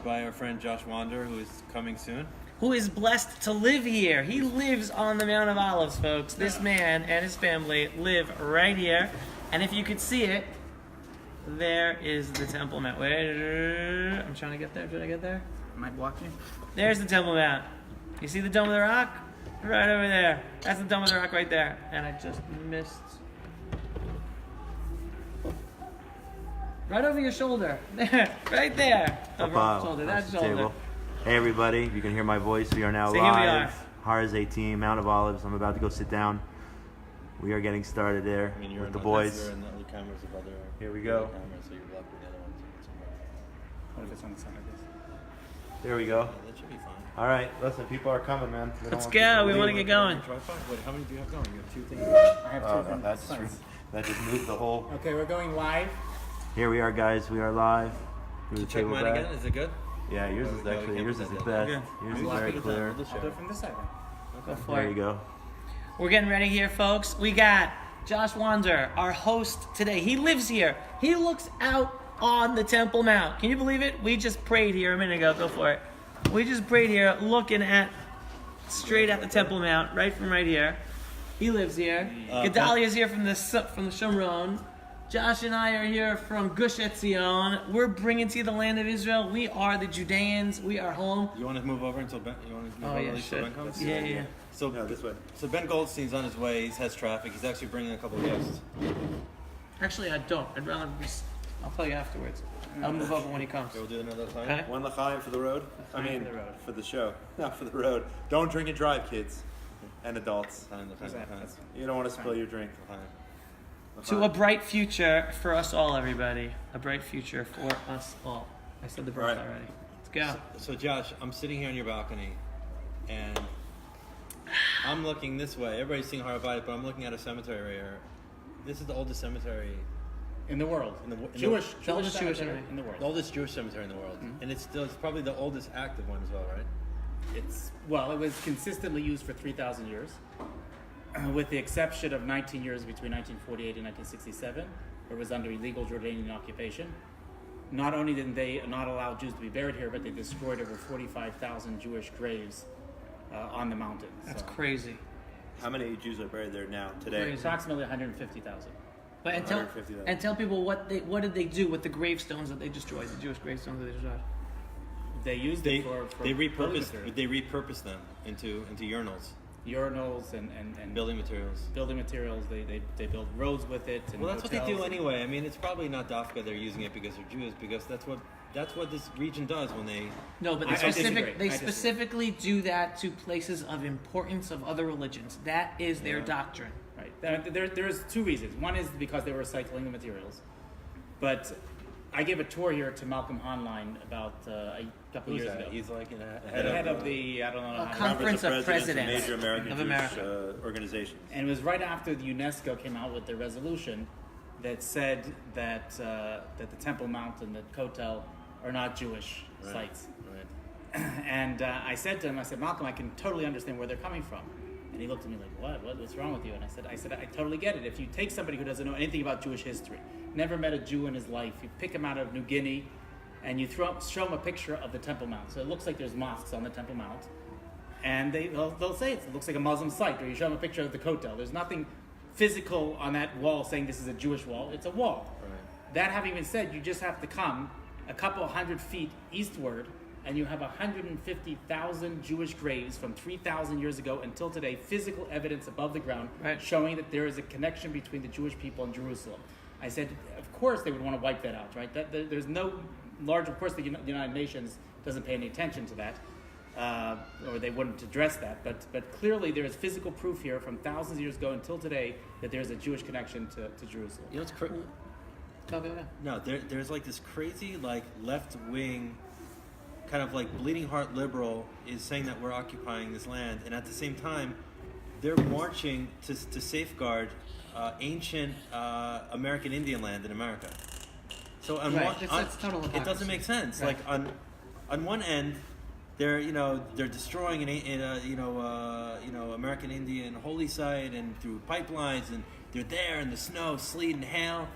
By our friend Josh Wander, who is coming soon. Who is blessed to live here. He lives on the Mount of Olives, folks. This man and his family live right here. And if you could see it, there is the Temple Mount. Wait, I'm trying to get there. Did I get there? Am I blocking? There's the Temple Mount. You see the Dome of the Rock? Right over there. That's the Dome of the Rock right there. And I just missed. Right over your shoulder. There. Right there. Over your shoulder. That shoulder. Table. Hey everybody, you can hear my voice. We are now So live. here we are. Harz 18, Mount of Olives. I'm about to go sit down. We are getting started there with the boys. You're in the other cameras of other. Here we go. Cameras, so you're blocking the other ones. What if it's on the side of this? There we go. Yeah, that should be fine. All right, listen, people are coming, man. Let's go. We want to get going. Wait, how many do you have going? You have 2 things. I have two Oh, things. that's true. That just moved the whole. Okay, we're going live. Here we are, guys. We are live. Through the Check table mine back. again. Is it good? Yeah, yours is No, we actually can't yours put is the that best. down. Yours is I'm very blocking clear. it down. I'll do it from this side. Go for There it. you go. We're getting ready here, folks. We got Josh Wander, our host today. He lives here. He looks out on the Temple Mount. Can you believe it? We just prayed here a minute ago. Go for it. We just prayed here, looking straight at the Temple Mount, right from right here. He lives here. Gedaliah is here from the Shomron. Josh and I are here from Gush Etzion. We're bringing to you the land of Israel. We are the Judeans. We are home. You want to move over until Ben? You want to move over at least till Ben comes? Yeah. So No, this way. So Ben Goldstein's on his way. He has traffic. He's actually bringing a couple of guests. Actually, I don't. I'd rather I'll tell you afterwards. I'll move over when he comes. Okay, we'll do another time. Okay? One l'chaim for the road. I mean, for the road. for the show, not for the road. Don't drink and drive, kids and adults. Time. You don't want to spill your drink. To a bright future for us all, everybody. A bright future for us all. I said the birth Right. already. Let's go. So Josh, I'm sitting here on your balcony, and I'm looking this way. Everybody's seeing Harabite, but I'm looking at a cemetery right here. This is the oldest cemetery, In the world. Jewish cemetery in the the world. oldest Jewish cemetery in the world, and it's probably the oldest active one as well, right? It was consistently used for 3,000 years, with the exception of 19 years between 1948 and 1967, where it was under illegal Jordanian occupation. Not only did they not allow Jews to be buried here, but they destroyed over 45,000 Jewish graves on the mountain. That's crazy. How many Jews are buried there now today? Crazy. Approximately 150,000. But and tell people what did they do with the gravestones that they destroyed? The Jewish gravestones that they destroyed. They used it for they building materials. repurposed them into urinals, Urinals and building materials. building materials. They built roads with it. And Well, that's what they hotels. do anyway. I mean, it's probably not Dafka they're using it because they're Jews, because that's what this region does when they. No, but I disagree. they I disagree. specifically do that to places of importance of other religions. That is their doctrine. Right. There's two reasons. One is because they were recycling the materials. But I gave a tour here to Malcolm Honline about a couple Who's years that? ago. He's like Head of the, I don't know. how to- Conference of Presidents Presidents major American of Jewish America. organizations. And it was right after the UNESCO came out with their resolution that said that the Temple Mount and the Kotel are not Jewish sites. Right. And I said to him, Malcolm, I can totally understand where they're coming from. And he looked at me like, what's wrong with you? And I said, I totally get it. If you take somebody who doesn't know anything about Jewish history, never met a Jew in his life, you pick him out of New Guinea, and you show him a picture of the Temple Mount. So it looks like there's mosques on the Temple Mount. And they'll say it looks like a Muslim site. Or you show them a picture of the Kotel. There's nothing physical on that wall saying this is a Jewish wall. It's a wall. Right. That having been said, you just have to come a couple hundred feet eastward, and you have 150,000 Jewish graves from 3,000 years ago until today, physical evidence above the ground, Right. showing that there is a connection between the Jewish people and Jerusalem. I said, of course they would want to wipe that out, right? There's no large, of course the United Nations doesn't pay any attention to that, or they wouldn't address that, but clearly there is physical proof here from thousands of years ago until today that there's a Jewish connection to Jerusalem. You know what's crazy? Go. No, there's like this crazy like left wing, kind of like bleeding heart liberal is saying that we're occupying this land, and at the same time, they're marching to safeguard ancient American Indian land in America. So It's total it hypocrisy. doesn't make sense. Right. Like on one end, they're destroying an American Indian holy site and through pipelines, and they're there in the snow, sleet, and hail.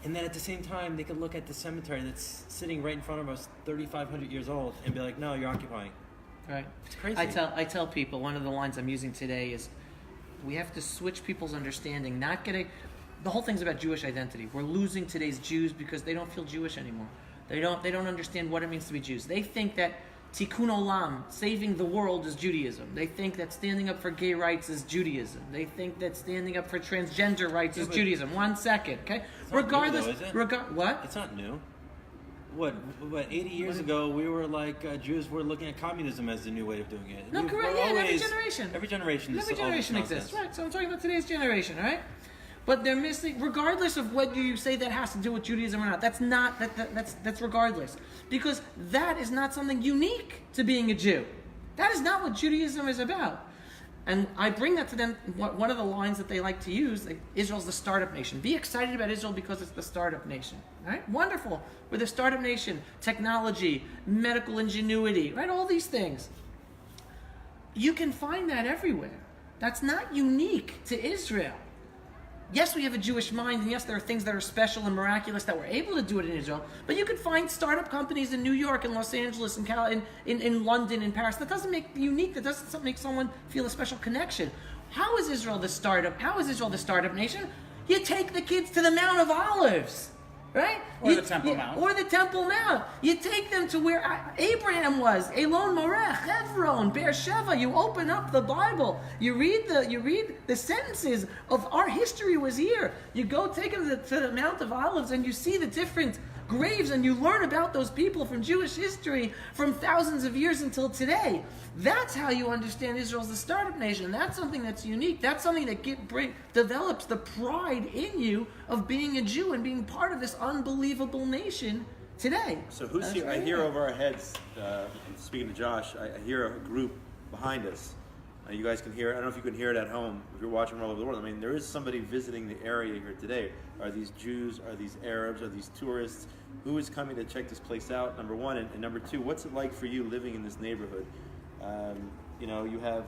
And then at the same time, they could look at the cemetery that's sitting right in front of us, 3,500 years old, and be like, no, you're occupying. Right. It's crazy. I tell people, one of the lines I'm using today is, we have to switch people's understanding. The whole thing's about Jewish identity. We're losing today's Jews because they don't feel Jewish anymore. They don't understand what it means to be Jews. They think that Tikkun Olam, saving the world, is Judaism. They think that standing up for gay rights is Judaism. They think that standing up for transgender rights is Judaism. 1 second, okay? Regardless, new, though, is it? What? It's not new. What 80 years ago, we were like, Jews were looking at communism as the new way of doing it. No, correct, yeah, every generation. Every generation exists, right? So I'm talking about today's generation, all right? But they're missing, regardless of what you say that has to do with Judaism or not. That's regardless, because that is not something unique to being a Jew. That is not what Judaism is about. And I bring that to them. One of the lines that they like to use: Israel's the startup nation. Be excited about Israel because it's the startup nation. Right? Wonderful. We're the startup nation. Technology, medical ingenuity, right? All these things. You can find that everywhere. That's not unique to Israel. Yes, we have a Jewish mind, and yes, there are things that are special and miraculous that we're able to do it in Israel, but you could find startup companies in New York and Los Angeles and in London and Paris. That doesn't make unique, that doesn't make someone feel a special connection. How is Israel the startup? How is Israel the startup nation? You take the kids to the Mount of Olives, right? Or the Temple Mount. Or the Temple Mount. You take them to where Abraham was, Elon Moreh, Hebron, Beersheba. You open up the Bible. You read the sentences of our history was here. You go take them to the Mount of Olives and you see the different graves and you learn about those people from Jewish history from thousands of years until today. That's how you understand Israel's the startup nation. That's something that's unique. That's something that develops the pride in you of being a Jew and being part of this unbelievable nation today. So who's here? I hear over our heads, speaking to Josh, I hear a group behind us. You guys can hear it. I don't know if you can hear it at home if you're watching all over the world. I mean, there is somebody visiting the area here today. Are these Jews? Are these Arabs? Are these tourists? Who is coming to check this place out, number one? And number two, what's it like for you living in this neighborhood? You have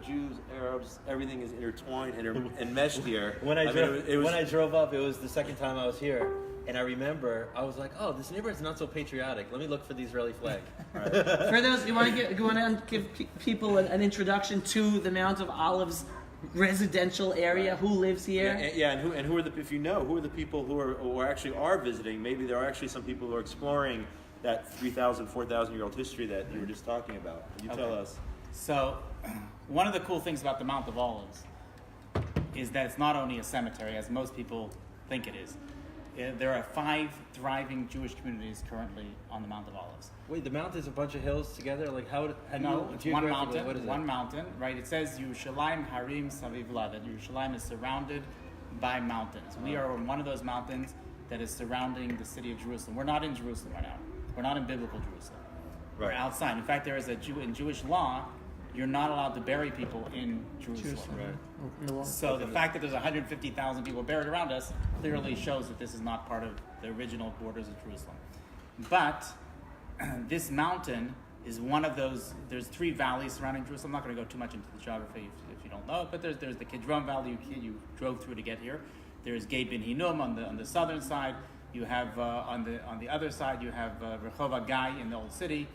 Jews, Arabs, everything is intertwined and meshed here. When I drove up, it was the second time I was here. And I remember, I was like, "Oh, this neighborhood's not so patriotic. Let me look for the Israeli flag." Right. For those, you want to give people an introduction to the Mount of Olives residential area. Right. Who lives here? And who are the people who actually are visiting? Maybe there are actually some people who are exploring that 3,000, 4,000 year old history that you were just talking about. You tell us. So, one of the cool things about the Mount of Olives is that it's not only a cemetery, as most people think it is. There are 5 thriving Jewish communities currently on the Mount of Olives. Wait, the mount is a bunch of hills together? Like it's one mountain. What is one mountain, right? It says Yerushalayim Harim Savivla, that Yerushalayim is surrounded by mountains. We are on one of those mountains that is surrounding the city of Jerusalem. We're not in Jerusalem right now. We're not in biblical Jerusalem. Right. We're outside. In fact, there is in Jewish law, you're not allowed to bury people in Jerusalem. Right. So the fact that there's 150,000 people buried around us clearly shows that this is not part of the original borders of Jerusalem. But this mountain is one of those. There's 3 valleys surrounding Jerusalem. I'm not going to go too much into the geography if you don't know it, but there's the Kidron Valley you drove through to get here. There's Gei Ben Hinnom on the southern side. You have on the other side you have Rehov Gai in the old city.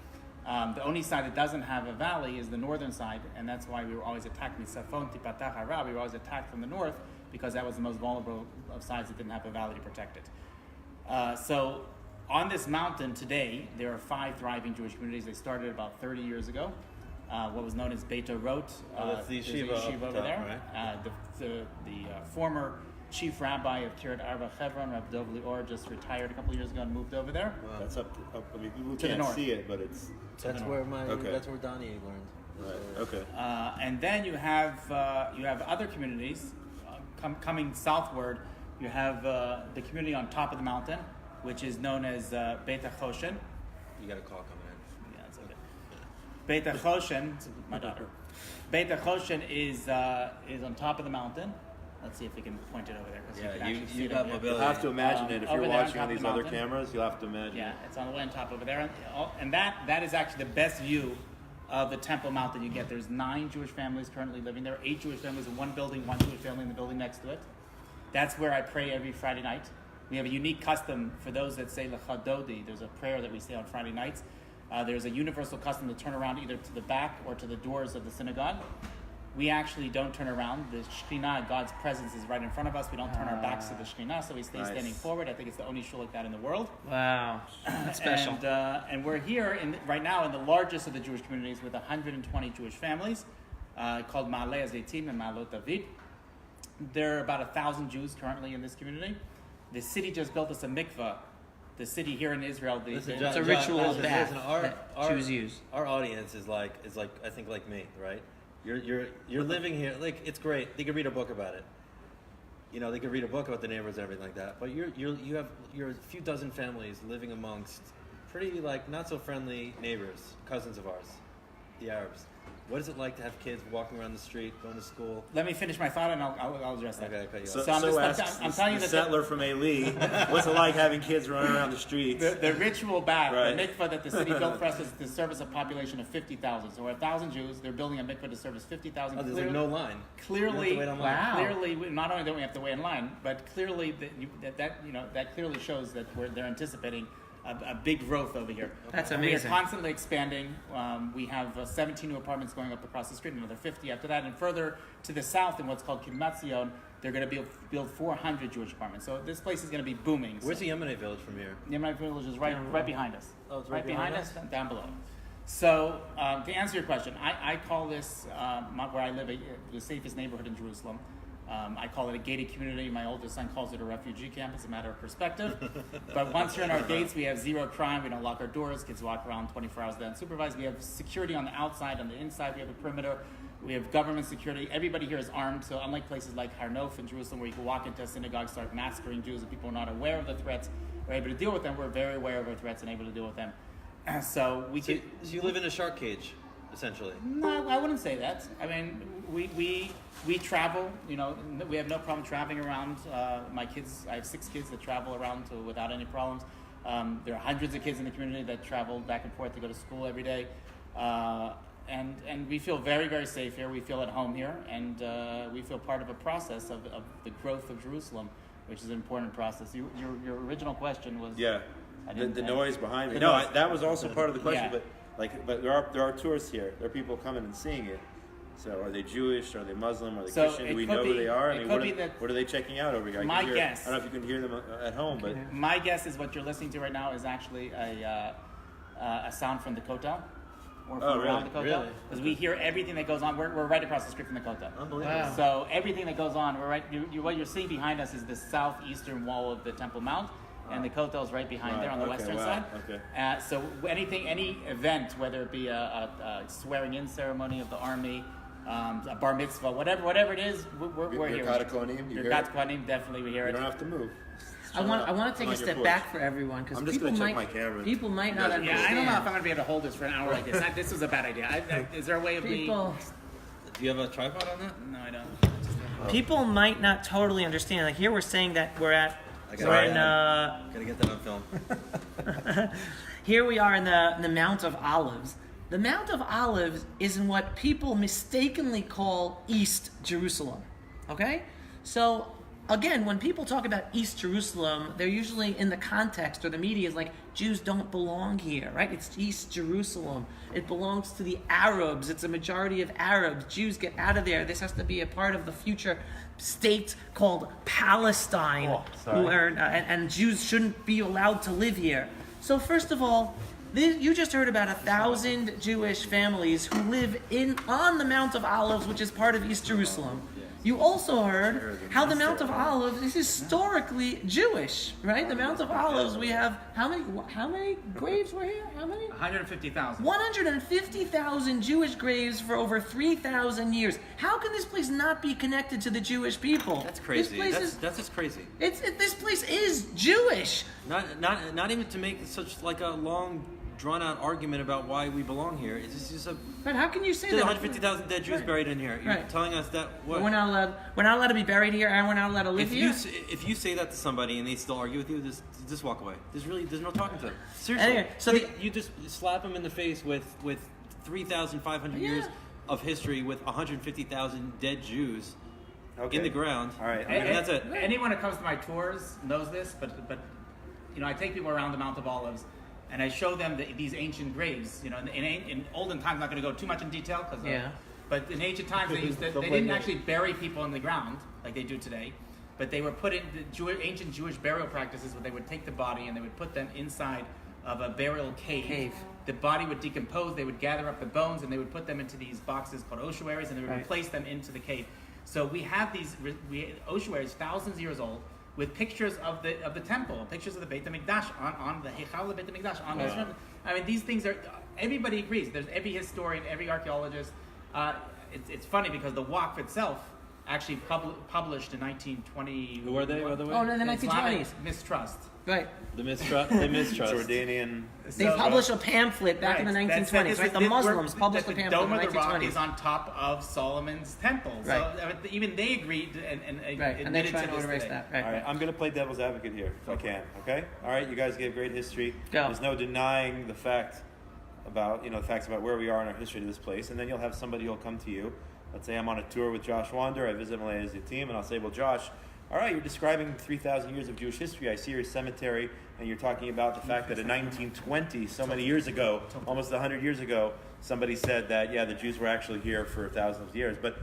The only side that doesn't have a valley is the northern side, and that's why we were always attacked. Misafon Tipatach Hara, we were always attacked from the north because that was the most vulnerable of sides that didn't have a valley to protect it. So on this mountain today, there are 5 thriving Jewish communities. They started about 30 years ago. What was known as Beito Rot. That's the yeshiva over there. Right? The former chief rabbi of Kiryat Arba Hebron, Rav Dov Lior, just retired a couple of years ago and moved over there. Wow. That's up. I mean, people to can't the north. see it, but it's. That's where That's where Donnie learned. Right. Okay. And then you have other communities coming southward. You have the community on top of the mountain, which is known as Beit HaChoshen. You got a call coming in. Yeah, that's okay. Beit HaChoshen, my daughter. Beit HaChoshen is on top of the mountain. Let's see if we can point it over there. You got mobility. You'll have to imagine it. If you're watching on these other cameras, you'll have to imagine. Yeah, it's on the way on top over there. And that is actually the best view of the Temple Mount that you get. There's 9 Jewish families currently living there. 8 Jewish families in one building, 1 Jewish family in the building next to it. That's where I pray every Friday night. We have a unique custom for those that say Lecha Dodi. There's a prayer that we say on Friday nights. There's a universal custom to turn around either to the back or to the doors of the synagogue. We actually don't turn around. The Shekhinah, God's presence, is right in front of us. We don't turn our backs to the Shekhinah, so we stay standing forward. I think it's the only shul like that in the world. Wow, that's special. And we're here right now in the largest of the Jewish communities with 120 Jewish families called Ma'aleh Azeitim and Ma'alot David. There are about 1,000 Jews currently in this community. The city just built us a mikveh. The city here in Israel, it's a ritual bath that Jews use. Our audience is like I think like me, right? You're living here, like it's great. They could read a book about it. You know, they could read a book about the neighbors and everything like that. But you're a few dozen families living amongst pretty like not so friendly neighbors, cousins of ours, the Arabs. What is it like to have kids walking around the street, going to school? Let me finish my thought and I'll address that. Okay, so I'm telling you, the settler from Eli, what's it like having kids running around the streets? The ritual bath, right. The mikveh that the city built for us is to service a population of 50,000. So we're 1,000 Jews. They're building a mikveh to service 50,000. Oh, there's like no line. Clearly, wow. Clearly, not only don't we have to wait in line, but clearly that clearly shows that they're anticipating a big growth over here. That's amazing. We are constantly expanding. We have 17 new apartments going up across the street, another 50 after that. And further to the south in what's called Kibbutz Zion, they're going to build 400 Jewish apartments. So this place is going to be booming. Where's the Yemenite village from here? The Yemenite village is right behind us. Oh, it's right behind us? Down below. So to answer your question, I call this, where I live, the safest neighborhood in Jerusalem. I call it a gated community. My oldest son calls it a refugee camp. It's a matter of perspective. But once you're in our gates, we have zero crime. We don't lock our doors. Kids walk around 24 hours a day unsupervised. We have security on the outside. On the inside, we have a perimeter. We have government security. Everybody here is armed. So unlike places like Har Nof in Jerusalem, where you can walk into a synagogue, start massacring Jews, and people are not aware of the threats, we're able to deal with them. We're very aware of our threats and able to deal with them. So you live in a shark cage, essentially. No, I wouldn't say that. I mean, we travel. You know, we have no problem traveling around. My kids, I have 6 kids that travel around without any problems. There are hundreds of kids in the community that travel back and forth to go to school every day, and we feel very, very safe here. We feel at home here, and we feel part of a process of the growth of Jerusalem, which is an important process. Your original question was the noise behind me. Noise. That was also part of the question. Yeah. But there are tourists here. There are people coming and seeing it. So are they Jewish? Are they Muslim? Are they Christian? Do we know who they are? I mean, what are they checking out over here? My guess. I don't know if you can hear them at home, but my guess is what you're listening to right now is actually a sound from the Kotel. Or from around the Kotel. Really? Because we hear everything that goes on. We're right across the street from the Kotel. Unbelievable. Wow. So everything that goes on, we're right. What you're seeing behind us is the southeastern wall of the Temple Mount. And the Kotel is right behind there on the western side. Okay. So any event, whether it be a swearing-in ceremony of the army, a bar mitzvah, whatever it is, we're here. Your Birkat Kohanim, definitely we hear it. You don't have to move. I want to take a step back for everyone because people might not understand. Yeah, I don't know if I'm going to be able to hold this for an hour like this. This was a bad idea. Is there a way of Do you have a tripod on that? No, I don't. People might not totally understand. Like here, we're saying that we're in. Gotta get that on film. Here we are in the Mount of Olives. The Mount of Olives is in what people mistakenly call East Jerusalem. Okay? So, again, when people talk about East Jerusalem, they're usually in the context, or the media is like, Jews don't belong here, right? It's East Jerusalem. It belongs to the Arabs. It's a majority of Arabs. Jews get out of there. This has to be a part of the future state called Palestine, and Jews shouldn't be allowed to live here. So first of all, you just heard about 1,000 Jewish families who live on the Mount of Olives, which is part of East Jerusalem. You also heard how the Mount of Olives is historically Jewish, right? The Mount of Olives, we have, how many graves were here? How many? 150,000. 150,000 Jewish graves for over 3,000 years. How can this place not be connected to the Jewish people? That's crazy. That's just crazy. This place is Jewish. Not even to make such like a long, drawn-out argument about why we belong here. It's just a. But how can you say There's that? 150,000 dead Jews buried in here. You're telling us that what? We're not allowed to be buried here, and we're not allowed to live here. If you say that to somebody and they still argue with you, just walk away. There's no talking to them. Seriously. Anyway, so you just slap them in the face with 3,500 years of history with 150,000 dead Jews. Okay. in the ground. All right. And that's it. Anyone who comes to my tours knows this, but I take people around the Mount of Olives, and I show them these ancient graves. In olden times, I'm not going to go too much in detail but in ancient times they didn't actually bury people in the ground like they do today, but they were put in the ancient Jewish burial practices where they would take the body and they would put them inside of a burial cave. The body would decompose, they would gather up the bones, and they would put them into these boxes called ossuaries, and they would replace them into the cave. So we have these ossuaries, thousands of years old, with pictures of the temple, pictures of the Beit HaMikdash on the Heichal of Beit HaMikdash. I mean, these things are, everybody agrees. There's every historian, every archaeologist. It's funny because the Waqf itself actually published in 1920. Who are they, by the way? Oh, no, the 1920s. Islamic Mistrust. Right. The mistrust. Jordanian. They published a pamphlet back in the 1920s, right? The Muslims published a pamphlet Dome in the of the Rock 1920s. is on top of Solomon's temple. Right. So even they agreed and And they're admitted trying to to this erase today. that. Right. All right, I'm going to play devil's advocate here if I can. Okay. All right. You guys gave great history. Go. There's no denying the fact about the facts about where we are in our history to this place, and then you'll have somebody who'll come to you. Let's say I'm on a tour with Josh Wander. I visit Malaysia team, and I'll say, well, Josh, all right, you're describing 3,000 years of Jewish history. I see your cemetery, and you're talking about the fact that in 1920, so many years ago, almost 100 years ago, somebody said that, the Jews were actually here for thousands of years. But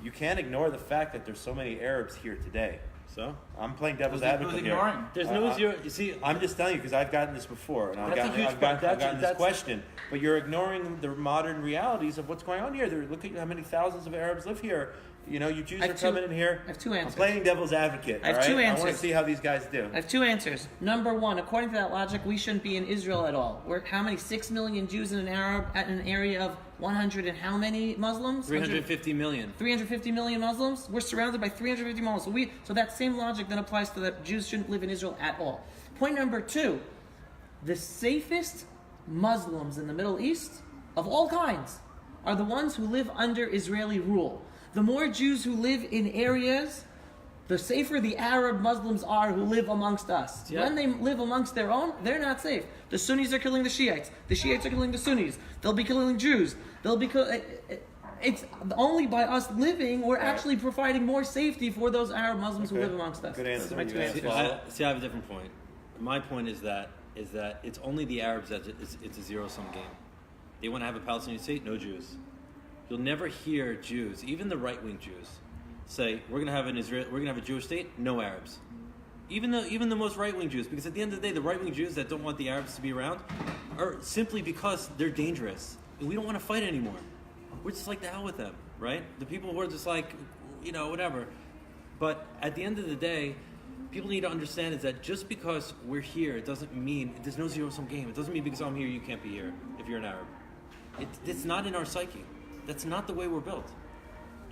you can't ignore the fact that there's so many Arabs here today. So I'm playing devil's advocate here. ignoring? there's no zero. You see, I'm just telling you because I've gotten this before, and I've That's a gotten, huge I've gotten, point. I've gotten this That's- question. But you're ignoring the modern realities of what's going on here. Look at how many thousands of Arabs live here. You Jews are coming in here. I have two answers. I'm playing devil's advocate. I have all right? two I want answers. to see how these guys do. I have two answers. Number one, according to that logic, we shouldn't be in Israel at all. We're how many? 6 million Jews in an area of 100 and how many Muslims? 350 million. 350 million Muslims. We're surrounded by 350 Muslims. So that same logic then applies to that Jews shouldn't live in Israel at all. Point number two, the safest Muslims in the Middle East of all kinds are the ones who live under Israeli rule. The more Jews who live in areas, the safer the Arab Muslims are who live amongst us. Yeah. When they live amongst their own, they're not safe. The Sunnis are killing the Shiites. The Shiites are killing the Sunnis. They'll be killing Jews. It's only by us living, we're actually providing more safety for those Arab Muslims who live amongst us. Good answer. Those are my two You answers. answered. I have a different point. My point is that it's only the Arabs that it's a zero-sum game. They want to have a Palestinian state, no Jews. You'll never hear Jews, even the right-wing Jews, say we're going to have a Jewish state, no Arabs. Even the most right-wing Jews, because at the end of the day, the right-wing Jews that don't want the Arabs to be around are simply because they're dangerous. And we don't want to fight anymore. We're just like the hell with them, right? The people who are just like, whatever. But at the end of the day, people need to understand is that just because we're here, it doesn't mean there's no zero-sum game. It doesn't mean because I'm here, you can't be here if you're an Arab. It's not in our psyche. That's not the way we're built.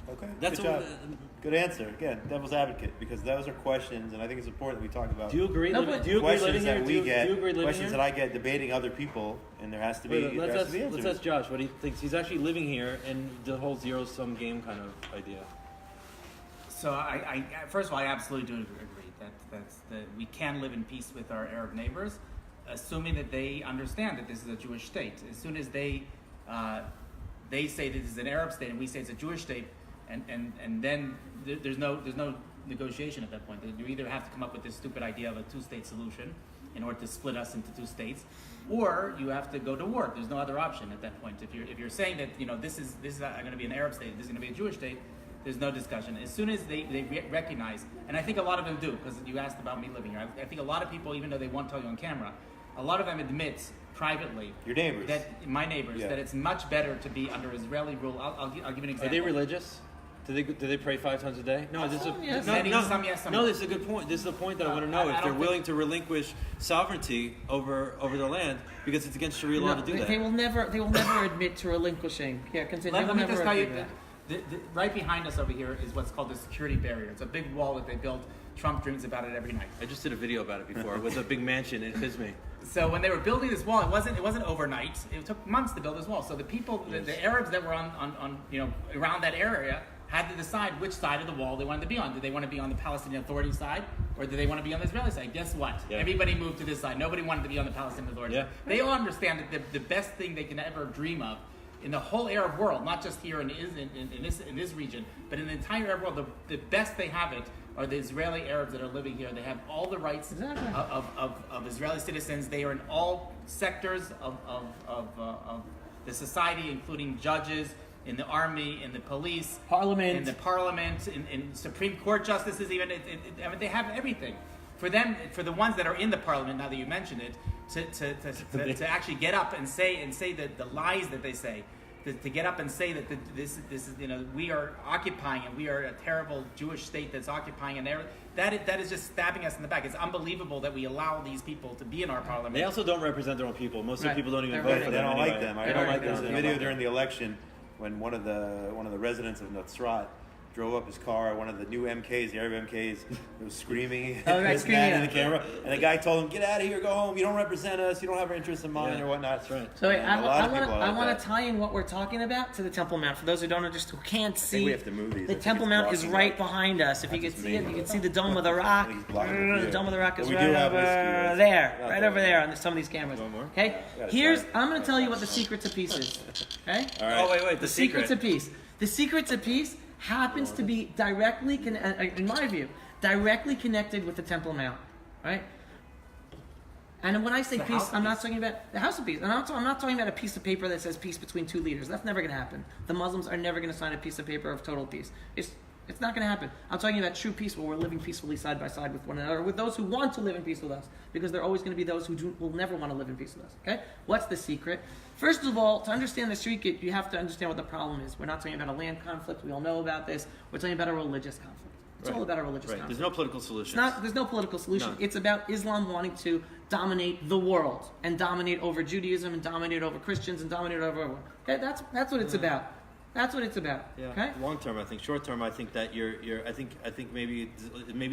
Okay. That's Good what job. Good answer. Again, devil's advocate, because those are questions, and I think it's important that we talk about. Do you agree? No, living, but- do you agree living questions here? that Do we you get, agree living questions here? that I get debating other people, and there has to be, Wait, there has to be let's answers. ask Josh what he thinks. He's actually living here, and the whole zero-sum game kind of idea. So I first of all, I absolutely do agree that we can live in peace with our Arab neighbors, assuming that they understand that this is a Jewish state. As soon as they say that this is an Arab state and we say it's a Jewish state, and then there's no negotiation at that point. You either have to come up with this stupid idea of a two-state solution in order to split us into two states, or you have to go to war. There's no other option at that point. If you're saying that this is going to be an Arab state, this is going to be a Jewish state, there's no discussion. As soon as they recognize, and I think a lot of them do, because you asked about me living here. I think a lot of people, even though they won't tell you on camera, a lot of them admit privately, Your neighbors. that my neighbors, Yeah. that it's much better to be under Israeli rule. I'll give you an Are example. they religious? Do they pray 5 times a day? No, this is yes. Some yes, some no. This is a good point. This is the point that I want to know. I If don't they're think- willing to relinquish sovereignty over their land because it's against Sharia law No, to do that. they will never admit to relinquishing. Yeah, continue. They Let will me never just tell you, admit that. right behind us over here is what's called the security barrier. It's a big wall that they built. Trump dreams about it every night. I just did a video about it before with a big mansion in Pismi. So when they were building this wall, it wasn't overnight. It took months to build this wall. So the people, the Arabs that were on around that area had to decide which side of the wall they wanted to be on. Did they want to be on the Palestinian Authority side, or did they want to be on the Israeli side? Guess what? Yeah. Everybody moved to this side. Nobody wanted to be on the Palestinian Authority Yeah. side. They all understand that the best thing they can ever dream of in the whole Arab world, not just here in this region, but in the entire Arab world, the best they have it are the Israeli Arabs that are living here. They have all the rights of Israeli citizens. They are in all sectors of the society, including judges, in the army, in the police, Parliament, in the parliament, in Supreme Court justices. Even I mean, they have everything. For them, for the ones that are in the parliament, now that you mention it, to actually get up and say that the lies that they say, to get up and say that this is, you know, we are occupying and we are a terrible Jewish state that's occupying, and that is just stabbing us in the back. It's unbelievable that we allow these people to be in our parliament. They also don't represent their own people. Most of the people don't even vote for them. They don't anyway. like them. I don't like them. There was a video during the election when one of the residents of Nazrat drove up his car, one of the new MKs, the Arab MKs, was screaming at screaming in the camera, and the guy told him, "Get out of here, go home. You don't represent us. You don't have our interests in mind or whatnot." That's right. So wait, And I want to tie in what we're talking about to the Temple Mount. For those who don't understand, who can't see, we have to move these. the Temple Mount is right behind us. If you can see it, you can see the Dome of the Rock. The Dome of the Rock is right over there, right over there on some of these cameras. Okay, I'm going to tell you what the secret to peace is. Okay. All right. Oh wait, The secret to peace. The secret to peace happens to be directly, in my view, directly connected with the Temple Mount, right? And when I say peace, I'm not talking about the House of Peace. And I'm not talking about a piece of paper that says peace between two leaders. That's never going to happen. The Muslims are never going to sign a piece of paper of total peace. It's not going to happen. I'm talking about true peace where we're living peacefully side by side with one another, with those who want to live in peace with us, because there are always going to be those who will never want to live in peace with us. Okay? What's the secret? First of all, to understand the secret, you have to understand what the problem is. We're not talking about a land conflict. We all know about this. We're talking about a religious conflict. It's all about a religious conflict. There's no political solution. There's no political solution. None. It's about Islam wanting to dominate the world and dominate over Judaism and dominate over Christians and dominate over everyone. Okay? That's what it's about. That's what it's about. Yeah. Okay? Long term, I think. Short term, I think that I think maybe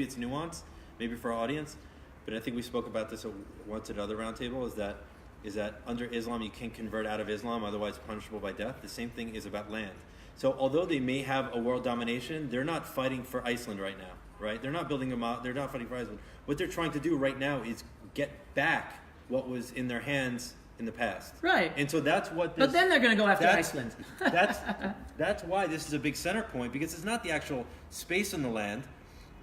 it's nuance, maybe for our audience, but I think we spoke about this once at other roundtable. Is that under Islam you can't convert out of Islam, otherwise punishable by death. The same thing is about land. So although they may have a world domination, they're not fighting for Iceland right now, right? They're not building they're not fighting for Iceland. What they're trying to do right now is get back what was in their hands in the past. Right. And so that's what But then they're going to go after Iceland. That's why this is a big center point, because it's not the actual space in the land,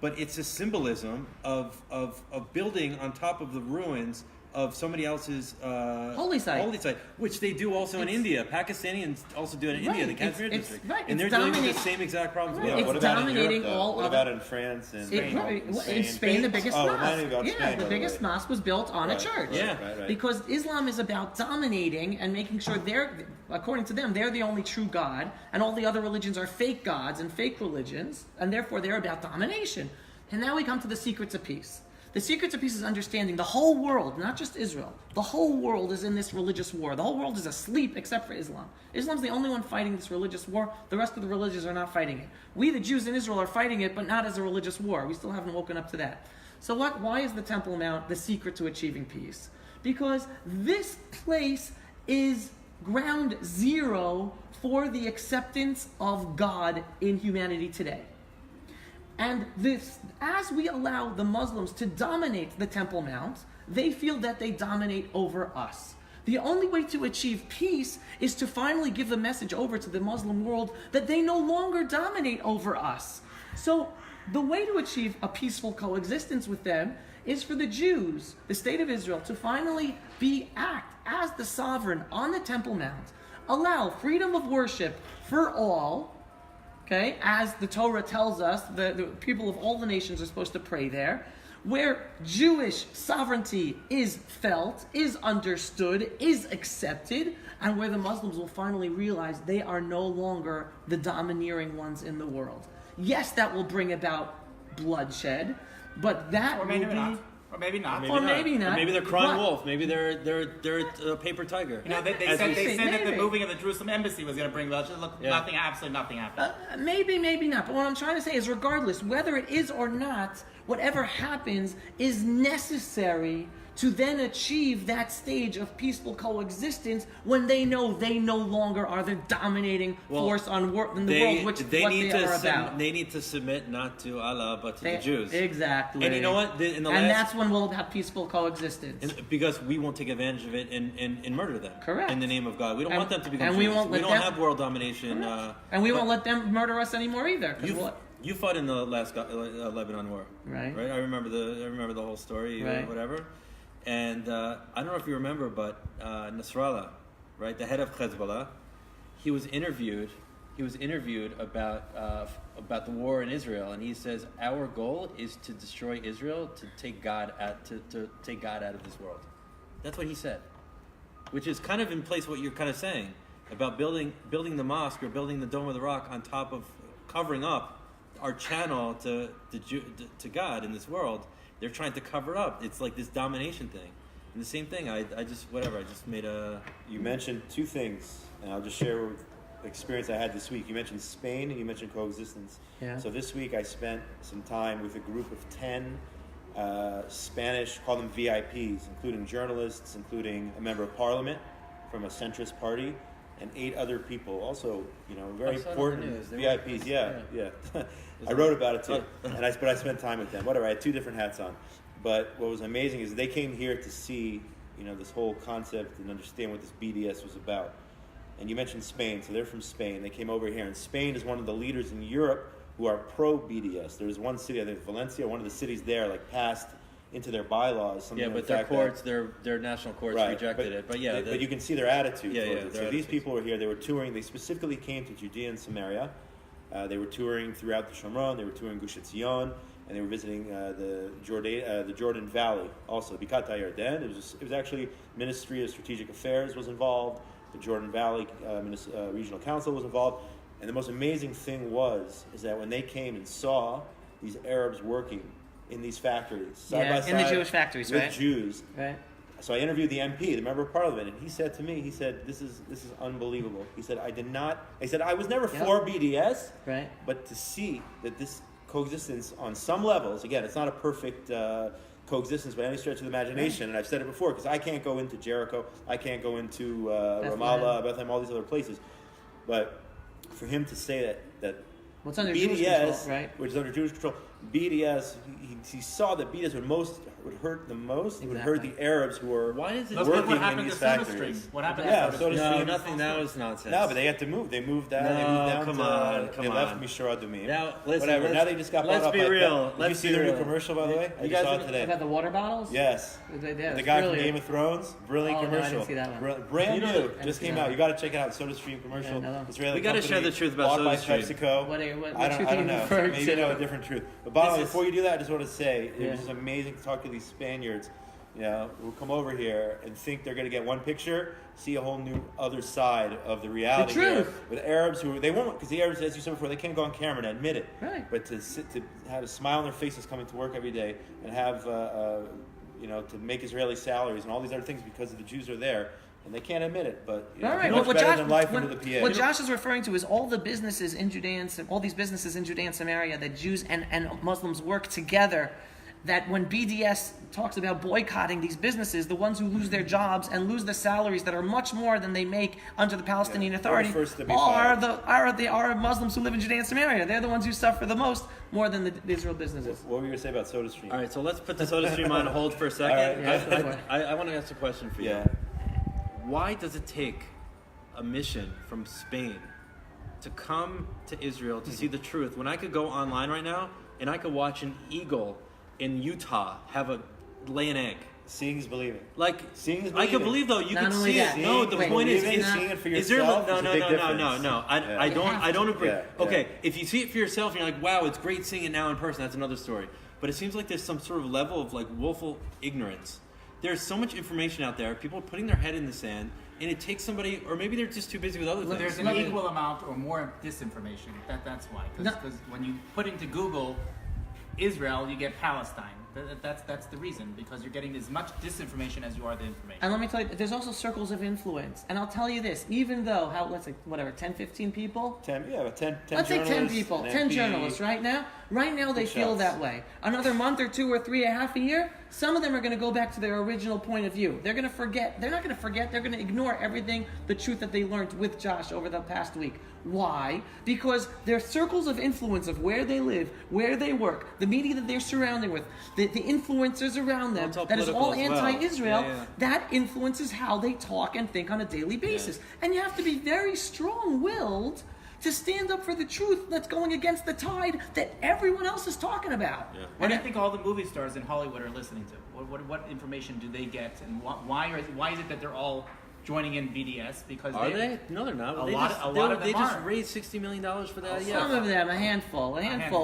but it's a symbolism of building on top of the ruins of somebody else's holy site, which they do also in India. Pakistanians also do it in India, the Kashmir district, and they're dealing with the same exact problems. Right. Well. It's what about dominating in Europe, all. What about in France and in Spain, the biggest mosque. Spain, the biggest mosque was built on a church. Right. Because Islam is about dominating and making sure according to them, they're the only true God, and all the other religions are fake gods and fake religions, and therefore they're about domination. And now we come to the secret to peace. The secret to peace is understanding the whole world, not just Israel. The whole world is in this religious war. The whole world is asleep except for Islam. Islam's the only one fighting this religious war. The rest of the religions are not fighting it. We, the Jews in Israel, are fighting it, but not as a religious war. We still haven't woken up to that. So why is the Temple Mount the secret to achieving peace? Because this place is ground zero for the acceptance of God in humanity today. And as we allow the Muslims to dominate the Temple Mount, they feel that they dominate over us. The only way to achieve peace is to finally give the message over to the Muslim world that they no longer dominate over us. So the way to achieve a peaceful coexistence with them is for the Jews, the state of Israel, to finally act as the sovereign on the Temple Mount, allow freedom of worship for all. Okay, as the Torah tells us, the people of all the nations are supposed to pray there, where Jewish sovereignty is felt, is understood, is accepted, and where the Muslims will finally realize they are no longer the domineering ones in the world. Yes, that will bring about bloodshed, but that Or maybe not. Or maybe not. Or maybe not. Or maybe they're crying wolf. Maybe they're a paper tiger. You know, they said that the moving of the Jerusalem embassy was going to bring bloodshed. Look, absolutely nothing happened. Maybe not. But what I'm trying to say is, regardless, whether it is or not, whatever happens is necessary to then achieve that stage of peaceful coexistence when they know they no longer are the dominating force in the world, which is what they are about. They need to submit not to Allah but to the Jews. Exactly. And you know what? That's when we'll have peaceful coexistence. Because we won't take advantage of it and murder them. Correct. In the name of God. We don't want them to become and Jews. We don't have world domination. And we won't let them murder us anymore either. You fought in the last Lebanon war, right? I remember the whole story, right. Whatever. And I don't know if you remember, but Nasrallah, right, the head of Hezbollah, he was interviewed about the war in Israel, and he says our goal is to destroy Israel, to take God to take God out of this world. That's what he said, which is kind of in place what you're kind of saying about building the mosque or building the Dome of the Rock on top of covering up our channel to God in this world. They're trying to cover up. It's like this domination thing. And the same thing, I just made a... You mentioned two things, and I'll just share the experience I had this week. You mentioned Spain and you mentioned coexistence. Yeah. So this week I spent some time with a group of 10 Spanish, call them VIPs, including journalists, including a member of parliament from a centrist party, and 8 other people, also, very important VIPs. Yeah. I wrote about it too, but I spent time with them. Whatever, I had 2 different hats on. But what was amazing is they came here to see, this whole concept and understand what this BDS was about. And you mentioned Spain, so they're from Spain. They came over here, and Spain is one of the leaders in Europe who are pro-BDS. There's one city, I think Valencia, one of the cities there, passed into their bylaws. Yeah, but their courts, their national courts rejected it. But yeah, but you can see their attitude. Yeah. So these people were here. They were touring. They specifically came to Judea and Samaria. They were touring throughout the Shomron. They were touring Gush Etzion, and they were visiting the Jordan Valley. Also, Bikat HaYarden. It was actually Ministry of Strategic Affairs was involved. The Jordan Valley Regional Council was involved. And the most amazing thing is that when they came and saw these Arabs working in these factories, side by side, in the Jewish factories, with Jews. Right. So I interviewed the MP, the member of parliament, and he said to me, this is unbelievable. He said, I was never for BDS, right, but to see that this coexistence on some levels, again, it's not a perfect coexistence by any stretch of the imagination, and I've said it before, because I can't go into Jericho, I can't go into Ramallah, Bethlehem, all these other places, but for him to say that What's under BDS, Jewish control, right? Which is under Jewish control, BDS, he saw that BDS would hurt the most. It would hurt the Arabs who were working in these factories. What happened to SodaStream? No, nothing. That was nonsense. No, but they had to move. They moved down. They left Mishra Adumim. Now, whatever. Now they just got bought up. Let's be real. Did you see their new commercial, by the way? I just saw it today. About the water bottles? Yes. The guy from Game of Thrones. Brilliant commercial. No, I didn't see that one. Brand new. Just came out. You got to check it out. SodaStream commercial. We got to share the truth about SodaStream. PepsiCo. I don't know. Maybe you know a different truth. But bottom line, before you do that, I just want to say it was just amazing to talk to these Spaniards, who come over here and think they're going to get one picture, see a whole new other side of the reality. The truth. Here with Arabs they won't, because the Arabs, as you said before, they can't go on camera and admit it. Right. But to have a smile on their faces coming to work every day and have to make Israeli salaries and all these other things because the Jews are there. And they can't admit it, but much better than life under the PA. What Josh is referring to is all the businesses in Judea and all these businesses in Judea and Samaria that Jews and Muslims work together. That when BDS talks about boycotting these businesses, the ones who lose their jobs and lose the salaries that are much more than they make under the Palestinian Authority are the Arab Muslims who live in Judea and Samaria. They're the ones who suffer the most, more than the Israel businesses. What were you going to say about SodaStream? All right, so let's put the SodaStream on hold for a second. Right. I want to ask a question for you. Yeah. Why does it take a mission from Spain to come to Israel to see the truth when I could go online right now and I could watch an eagle in Utah lay an egg? Seeing is believing. Seeing is believing. I could believe though. You can see it. No, the point is seeing it for yourself. No. I don't agree. Yeah. Okay, if you see it for yourself, and you're like, wow, it's great seeing it now in person. That's another story. But it seems like there's some sort of level of woeful ignorance. There's so much information out there. People are putting their head in the sand, and it takes somebody, or maybe they're just too busy with other things. There's an equal amount or more disinformation. That's why. Because when you put into Google Israel, you get Palestine. That's the reason, because you're getting as much disinformation as you are the information. And let me tell you, there's also circles of influence. And I'll tell you this, even though, let's say, 10, 15 people? 10 Let's say 10 people, 10 journalists right now. Right now they feel that way. Another month or two or three, a half a year, Some of them are going to go back to their original point of view. They're going to forget. They're not going to forget. They're going to ignore everything, the truth that they learned with Josh over the past week. Why? Because their circles of influence of where they live, where they work, the media that they're surrounding with, the influencers around them, that is all political as well. anti-Israel, Yeah. that influences how they talk and think on a daily basis. And you have to be very strong-willed to stand up for the truth that's going against the tide that everyone else is talking about. Yeah. What do you think all the movie stars in Hollywood are listening to? What information do they get, and why is it that they're all joining in BDS? Because Are they? No, they're not. A lot of them They just aren't. raised $60 million for that. Some of them, a handful,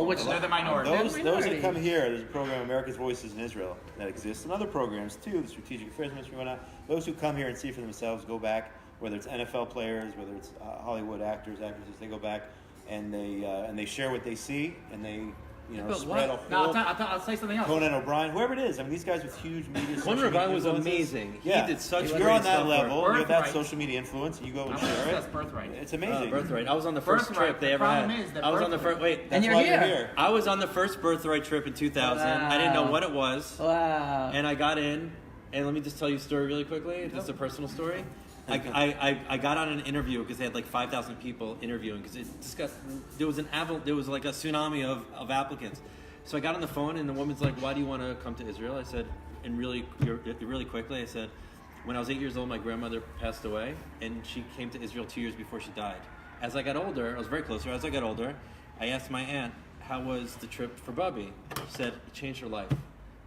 which they're the minority. Those that minority. come here, there's a program, America's Voices in Israel, that exists, and other programs too, the Strategic Affairs Ministry and whatnot. Those who come here and see for themselves go back, whether it's NFL players, whether it's Hollywood actors, actresses, they go back and they share what they see, and they But spread a what? whole. No, I'll say something else. Conan O'Brien, whoever it is. I mean, these guys with huge media. Conan social O'Brien media was influences. amazing. He Yeah, did such if great you're on that stuff for level, you have that Birthright. social media influence, and you go and I want to share discuss it. Birthright. It's amazing. Birthright. I was on the first Birthright. trip they The ever had. problem is that I was on the Birthright- first. Wait, And That's you're why here. you're here. I was on the first Birthright trip in 2000. I didn't know what it was, Wow. and I got in. And let me just tell you a story really quickly. Just a personal story. I got on an interview because they had like 5,000 people interviewing because there was like a tsunami of applicants. So I got on the phone and the woman's like, "Why do you want to come to Israel?" I said, and really quickly, I said, "When I was 8 years old, my grandmother passed away, and she came to Israel 2 years before she died. As I got older, I was very close to her. As I got older, I asked my aunt, how was the trip for Bubby? She said, it changed her life.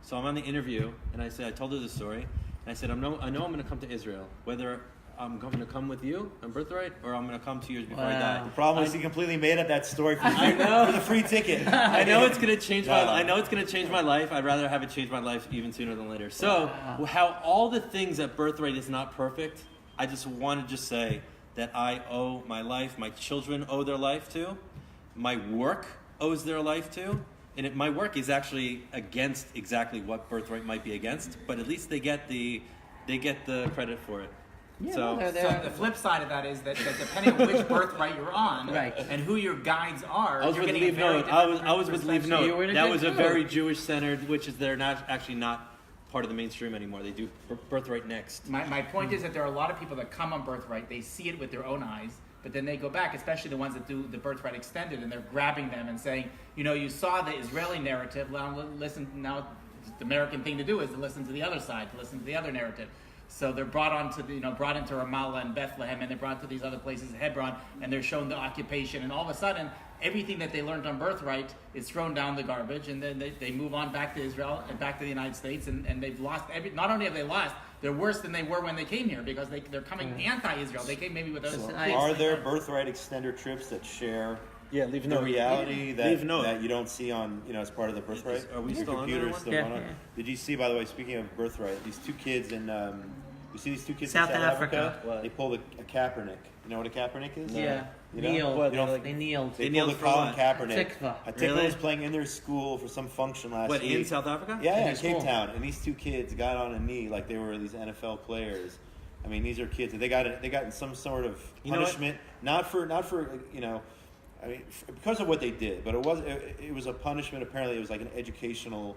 So I'm on the interview, and I told her the story, and I said, I know I'm going to come to Israel, whether I'm going to come with you on Birthright, or I'm going to come 2 years before I Wow. The die. problem is he completely made up that story for I know. for the free ticket. I know it's going to change my. No. I know it's going to change my life. I'd rather have it change my life even sooner than later. So, how all the things at Birthright is not perfect. I just want to just say that I owe my life. My children owe their life to. My work owes their life to. And my work is actually against exactly what Birthright might be against, but at least they get the credit for it. Yeah, so no, they're- So the flip side of that is that depending on which birthright you're on, Right. and who your guides are, I was you're with getting Leave a very Note. I was different with Leave perspective. You were in Note. a That good was a group. very Jewish centered, which is they're not actually not part of the mainstream anymore. They do Birthright next. My point is that there are a lot of people that come on Birthright, they see it with their own eyes, but then they go back, especially the ones that do the Birthright Extended, and they're grabbing them and saying, you saw the Israeli narrative, now the American thing to do is to listen to the other side, to listen to the other narrative. So they're brought into Ramallah and Bethlehem, and they're brought to these other places, Hebron, and they're shown the occupation, and all of a sudden, everything that they learned on Birthright is thrown down the garbage, and then they move on back to Israel and back to the United States, and they've lost not only have they lost, they're worse than they were when they came here, because they're coming anti-Israel. They came maybe with us. Listen, Are there Birthright extender trips that share Yeah, Leave the Note. reality Leave Note. that you don't see on as part of the Birthright? Are we Your still on that computer's one? still Yeah, on it? yeah. Did you see, by the way, speaking of Birthright, these two kids in you see these two kids South in South Africa. What? They pulled a Kaepernick. You know what a Kaepernick is? Yeah. You know? Kneel. What, You don't- like- They kneeled. They kneeled pulled a for Colin what? Kaepernick. Tikva. A Tikva Really? was playing in their school for some function last What, week. in South Africa? Yeah, In in their Cape school. Town, and these two kids got on a knee like they were these NFL players. I mean, these are kids. They got some sort of You know what? punishment, not for I mean, because of what they did, but it was a punishment. Apparently, it was like an educational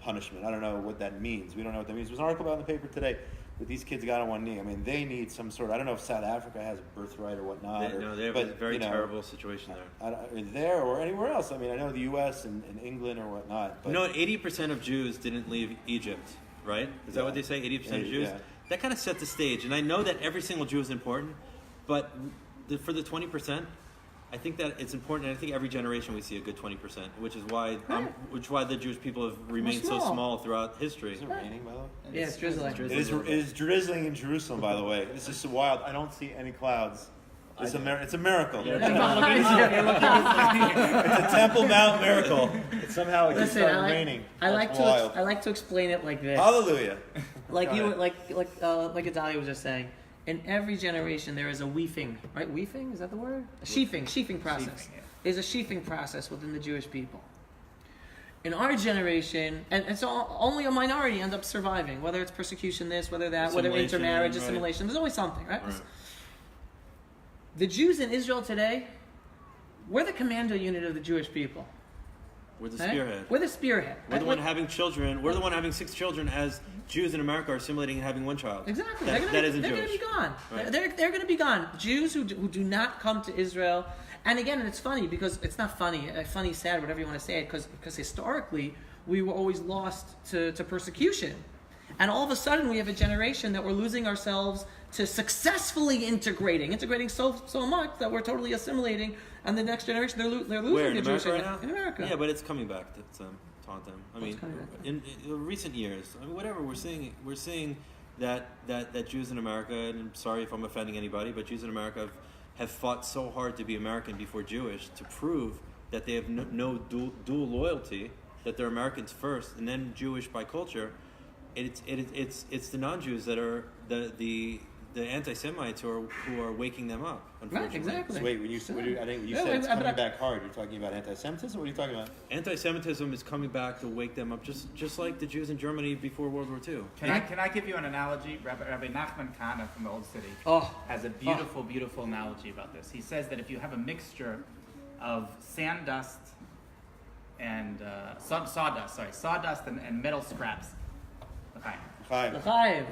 punishment. I don't know what that means. We don't know what that means. There was an article about in the paper today that these kids got on one knee. I mean, they need some sort. I don't know if South Africa has a birthright or whatnot. They have a very terrible situation there. There or anywhere else. I mean, I know the U.S. and England or whatnot. But 80% of Jews didn't leave Egypt, right? Is that what they say? 80% of Jews? Yeah. That kind of set the stage. And I know that every single Jew is important, but for the 20%, I think that it's important. And I think every generation we see a good 20%, which is why the Jewish people have remained so small. small throughout history. is it raining, by the way? Yeah, it's drizzling. It is drizzling in Jerusalem, by the way. This is so wild. I don't see any clouds. It's a miracle. It's a Temple Mount miracle. Somehow it just Listen, started raining. I That's wild. like to explain it like this. Hallelujah. Like Go you, ahead. like Gedaliah was just saying. In every generation, there is a weaving, right? Weaving, is that the word? A sheafing process. Sheafing, yeah. There's a sheafing process within the Jewish people. In our generation, and so only a minority end up surviving, whether it's persecution, this, whether that, whether Assimilation, intermarriage, right. assimilation. There's always something, right? Right. The Jews in Israel today, we're the commando unit of the Jewish people. We're the right? spearhead. We're the spearhead. We're the one having children. We're the one having 6 children, as Jews in America are assimilating having 1 child. Exactly. That isn't they're Jewish. going to be gone. Right. They're going to be gone. Jews who do not come to Israel. And again, it's funny because it's not funny, sad, whatever you want to say it, because historically we were always lost to persecution. And all of a sudden we have a generation that we're losing ourselves to successfully integrating so much that we're totally assimilating. And the next generation, they're losing Where, in the Jewish America right now? in America. Yeah, but it's coming back to taunt them. I mean, coming back? in recent years, whatever we're seeing that Jews in America, and I'm sorry if I'm offending anybody, but Jews in America have fought so hard to be American before Jewish to prove that they have no dual loyalty, that they're Americans first and then Jewish by culture. It's the non-Jews that are the anti-Semites who are waking them up. Unfortunately. Right, exactly. So wait, when you said it's coming back hard, you're talking about anti-Semitism? What are you talking about? Anti-Semitism is coming back to wake them up, just like the Jews in Germany before World War II. Can I give you an analogy? Rabbi Nachman Kana from the Old City has a beautiful analogy about this. He says that if you have a mixture of sand dust and sawdust and metal scraps, L'chaim.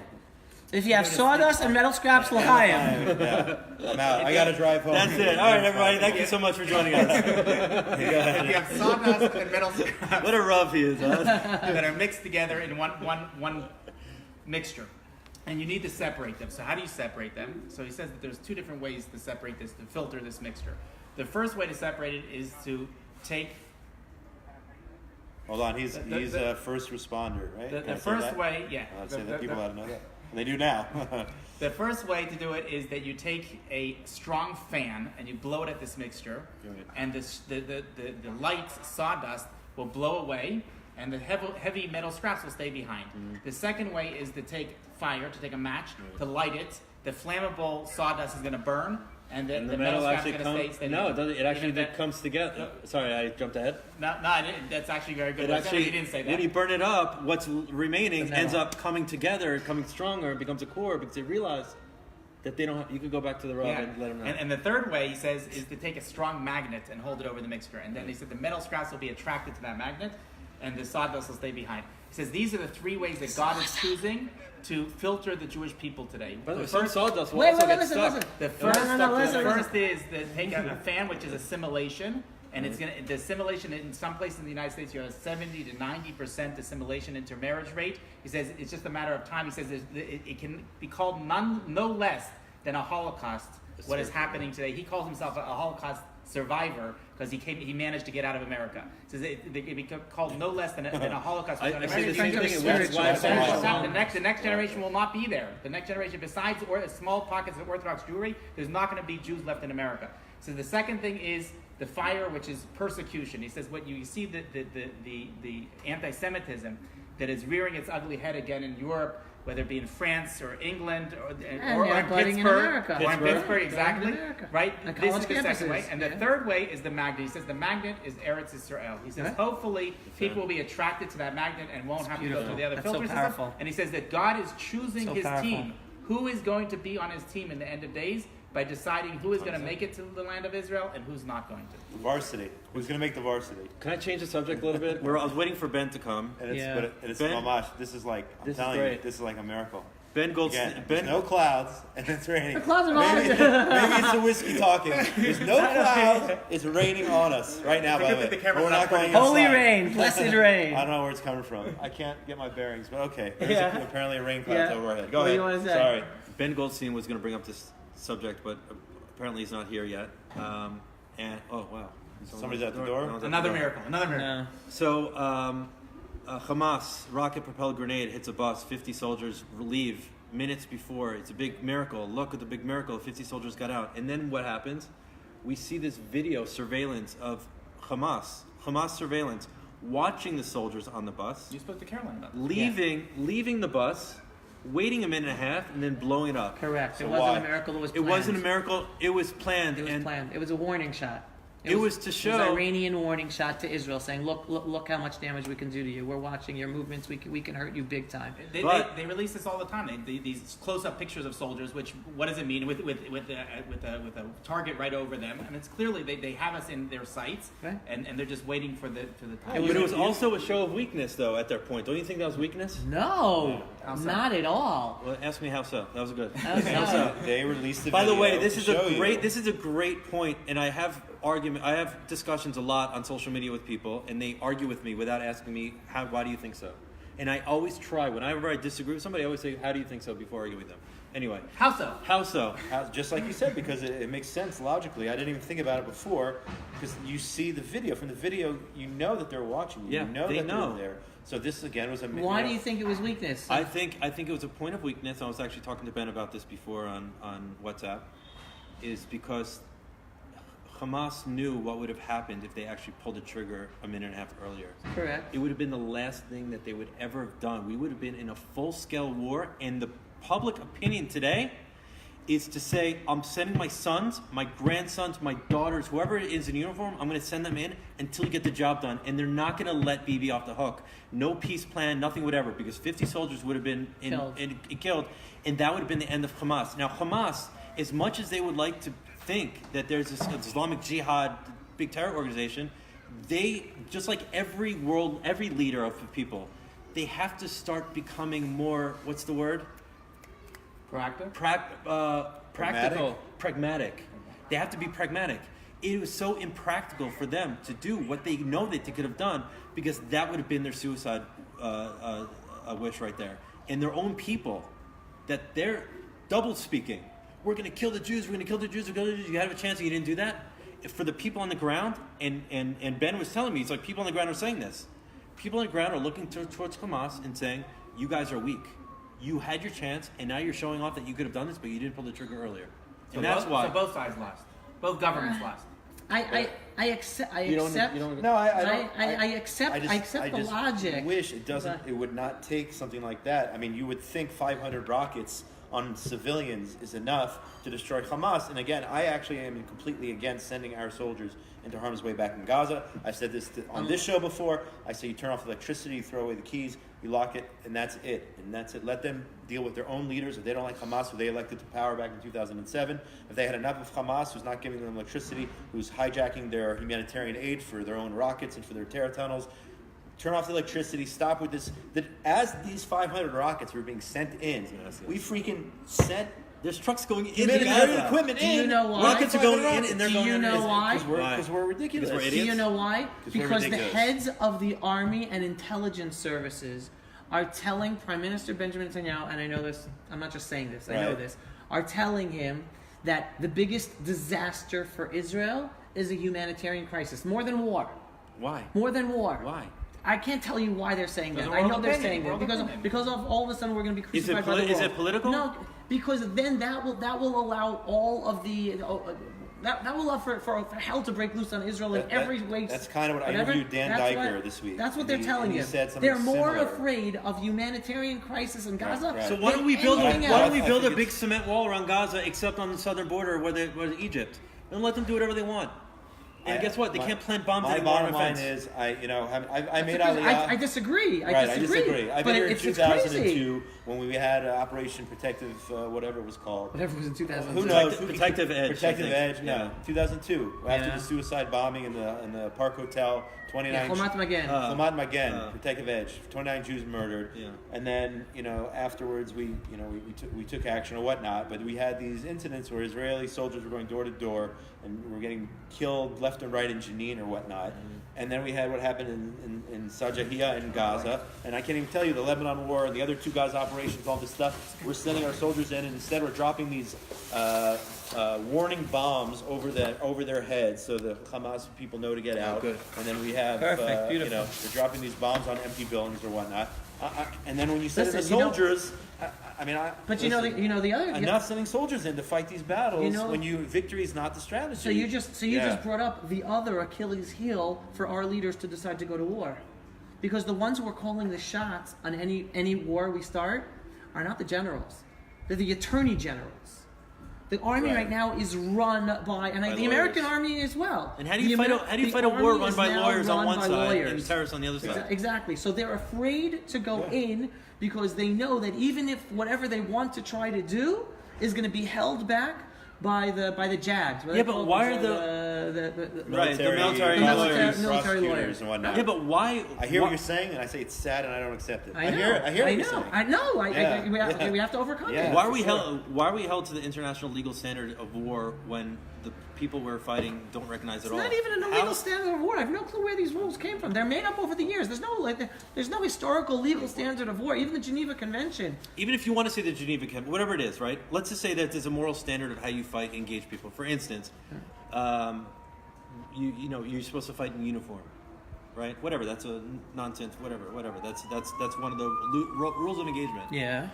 If you have sawdust and metal scraps, l'chaim. Yeah. I'm out. I gotta drive home. That's it. All right, everybody. Thank you so much for joining us. if you have sawdust and metal scraps What a rough he is, huh? that are mixed together in one mixture, and you need to separate them. So how do you separate them? So he says that there's 2 different ways to separate this, to filter this mixture. The first way to separate it is to take. Hold on, he's a first responder, right? The first way, yeah. I'd say that people ought to know that. They do now. The first way to do it is that you take a strong fan and you blow it at this mixture, and the light sawdust will blow away, and the heavy metal scraps will stay behind. Mm-hmm. The second way is to take fire, to take a match, to light it. The flammable sawdust is going to burn, and the metal scraps are going to stay. No, it doesn't. It actually comes together. Sorry, I jumped ahead. No, I didn't. That's actually very good. You didn't say that. When you burn it up, what's remaining ends up coming together, coming stronger, it becomes a core because they realize that they don't. You could go back to the rub and let them know. And the third way, he says, is to take a strong magnet and hold it over the mixture. And then he said the metal scraps will be attracted to that magnet, and the sawdust will stay behind. He says these are the 3 ways that God is choosing to filter the Jewish people today. By the way, some sawdust will Wait, also get listen. stuck. The first is that take a fan, which is assimilation, and it's going to the assimilation in some places in the United States you have a 70 to 90% assimilation intermarriage rate. He says it's just a matter of time. He says it can be called no less than a Holocaust. What is happening today? He calls himself a Holocaust survivor because he managed to get out of America. He says it can be called no less than a Holocaust. I say the same thing. The next generation will not be there. The next generation, besides small pockets of Orthodox Jewry, there's not going to be Jews left in America. So the second thing is the fire, which is persecution. He says what you see the anti-Semitism that is rearing its ugly head again in Europe, whether it be in France or England or in Pittsburgh, exactly, right? This is the second way. And the third way is the magnet. He says the magnet is Eretz Israel. He says hopefully people will be attracted to that magnet and won't have to go through the other filter system. And he says that God is choosing his team. Who is going to be on his team in the end of days by deciding who is going to make it to the land of Israel and who's not going to. The varsity. Who's going to make the varsity? Can I change the subject a little bit? I was waiting for Ben to come. And it's mamash. This is like, I'm telling you, this is like a miracle. Ben Goldstein. There's no clouds, and it's raining. The clouds are maybe it's the whiskey talking. There's no clouds. It's raining on us right now, by the way. But we're not going Holy inside. rain, blessed rain. I don't know where it's coming from. I can't get my bearings, but okay. There's apparently a rain cloud over our head. Go What do ahead. you want to say? Sorry. Ben Goldstein was going to bring up this subject, but apparently he's not here yet. And oh wow, Somebody's at the door. Another miracle. No. So Hamas rocket-propelled grenade hits a bus. 50 soldiers leave minutes before. It's a big miracle. Look at the big miracle. 50 soldiers got out. And then what happens? We see this video surveillance of Hamas surveillance, watching the soldiers on the bus. You spoke to Caroline about that. Leaving the bus, waiting a minute and a half, and then blowing it up. Correct. So it wasn't why? a miracle. It was It planned. wasn't a miracle. It was planned. It was planned. It was a warning shot. It was to It was show. Iranian warning shot to Israel saying, look how much damage we can do to you. We're watching your movements. We can hurt you big time. They release this all the time. These close-up pictures of soldiers. Which what does it mean with a target right over them? And it's clearly they have us in their sights, Right. and they're just waiting for the time. But it was also a show of weakness, though, at their point. Don't you think that was weakness? No, How so? not at all. Well, ask me how so. That was good. How so? How so? They released the By the video way, this to is a show great. you. This is a great point, and I have discussions a lot on social media with people, and they argue with me without asking me why do you think so? And I always try, whenever I disagree with somebody, I always say, how do you think so, before arguing with them. Anyway, How so? how so? Just like you said, because it makes sense logically. I didn't even think about it before, because you see the video. From the video, you know that they're watching you. Yeah, you know they that know. they're there. So this again was a. Why do you think it was weakness? I think it was a point of weakness. I was actually talking to Ben about this before on WhatsApp, is because Hamas knew what would have happened if they actually pulled the trigger a minute and a half earlier. Correct. It would have been the last thing that they would ever have done. We would have been in a full-scale war, and the public opinion today is to say, I'm sending my sons, my grandsons, my daughters, whoever is in uniform, I'm going to send them in until you get the job done. And they're not going to let Bibi off the hook. No peace plan, nothing, whatever, because 50 soldiers would have been killed, and that would have been the end of Hamas. Now, Hamas, as much as they would like to think that there's this Islamic Jihad, big terror organization, they, just like every leader of people, they have to start becoming more, what's the word? Proactive? Practical. Pragmatic. They have to be pragmatic. It was so impractical for them to do what they know that they could have done, because that would have been their suicide wish right there. And their own people, that they're double speaking. We're going to kill the Jews, we're going to kill the Jews, we're going to kill the Jews. You had a chance and you didn't do that? For the people on the ground, and Ben was telling me, he's like, people on the ground are saying this. People on the ground are looking towards Hamas and saying, you guys are weak. You had your chance, and now you're showing off that you could have done this, but you didn't pull the trigger earlier. And that's why. So both sides lost. Both governments lost. I accept. I You accept. don't, No, I don't. I accept. I accept the logic. Wish it doesn't. It would not take something like that. I mean, you would think 500 rockets on civilians is enough to destroy Hamas. And again, I actually am completely against sending our soldiers into harm's way back in Gaza. I've said this on this show before. I say you turn off the electricity, you throw away the keys, you lock it, and that's it. And that's it. Let them deal with their own leaders. If they don't like Hamas, who they elected to power back in 2007, if they had enough of Hamas, who's not giving them electricity, who's hijacking their humanitarian aid for their own rockets and for their terror tunnels, turn off the electricity, stop with this. As these 500 rockets were being sent in, we freaking sent there's trucks going in humanitarian Gaza. equipment Do in. you know why? Rockets are going in, and they're Do going you in. know why? Because we're ridiculous. Because we're Do you idiots? know why? 'Cause we're Because the ridiculous. heads of the army and intelligence services are telling Prime Minister Benjamin Netanyahu, and I know this, I'm not just saying this, I know Right. this, are telling him that the biggest disaster for Israel is a humanitarian crisis. More than war. Why? More than war. Why? I can't tell you why they're saying that. Because I of know world they're opinion, saying that world because opinion. of all of a sudden we're going to be crucified by the world. Is it political? No, because then that will allow all of the that will allow for hell to break loose on Israel in every way. That's kind of what I whatever. interviewed Dan That's Diker what- this week. That's what And they're he- telling and he you. said something They're more similar. afraid of humanitarian crisis in Gaza. right. So why don't we than build anything why else. don't we build a think big it's- cement wall around Gaza, except on the southern border where Egypt, and let them do whatever they want? And guess what? They can't plant bombs My anymore on bottom a line fence. is, I made Because Aliyah. I disagree. Right, I disagree. I've but been here in it's crazy. 2002 when we had Operation Protective, whatever it was called. Whatever was in 2000. Who knows? Protective Edge, I Protective think. Edge. Yeah. Yeah, 2002 after Yeah. the suicide bombing in the Park Hotel. 29. Chomat Magen. Hamas Magen, Protective Edge. 29 Jews murdered. Yeah. And then afterwards we took action or whatnot. But we had these incidents where Israeli soldiers were going door to door and were getting killed left and right in Jenin or whatnot. And then we had what happened in Sajahia in Gaza. And I can't even tell you the Lebanon War and the other two Gaza operations, all this stuff. We're sending our soldiers in, and instead we're dropping these warning bombs over their heads so the Hamas people know to get out. good. And then we have, Perfect, beautiful. they're dropping these bombs on empty buildings or whatnot. And then when you send in the Listen, soldiers, But you know the other. enough sending soldiers in to fight these battles You know- victory is not the strategy. So you just Yeah. brought up the other Achilles heel for our leaders to decide to go to war, because the ones who are calling the shots on any war we start are not the generals; they're the attorney generals, The army Right. right now is run by the lawyers. American army as well. And how do you fight a war army run is by now lawyers on run one by side lawyers. and terrorists on the other side? Exactly. So they're afraid to go in because they know that even if whatever they want to try to do is going to be held back by the JAGs. Yeah, but why are Right, the military lawyers. prosecutors and whatnot. Yeah, but why? I hear what you're saying, and I say it's sad, and I don't accept it. I know. I hear what you're saying. I know. Yeah. We have to overcome Yeah. it. Why are we held to the international legal standard of war when the people we're fighting don't recognize it It's all? not even an illegal standard of war. I have no clue where these rules came from. They're made up over the years. There's no historical legal standard of war. Even the Geneva Convention. Even if you want to say the Geneva Convention, whatever it is, right? Let's just say that there's a moral standard of how you fight, engage people. For instance, you're supposed to fight in uniform, right? Whatever. That's a nonsense. Whatever. That's one of the rules of engagement. Yeah.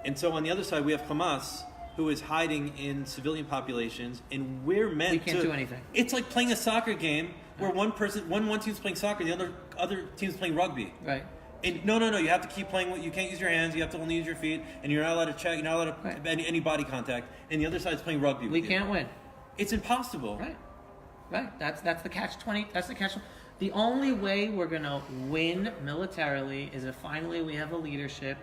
And so on the other side, we have Hamas, who is hiding in civilian populations, and we're meant We can't do anything. It's like playing a soccer game where one team's playing soccer, the other team's playing rugby. Right. And no, you have to keep playing. You can't use your hands. You have to only use your feet, and you're not allowed to check. You're not allowed to have any body contact. And the other side's playing rugby. We with you. can't win. It's impossible. Right. That's the catch-20. That's the catch. The only way we're gonna win militarily is if finally we have a leadership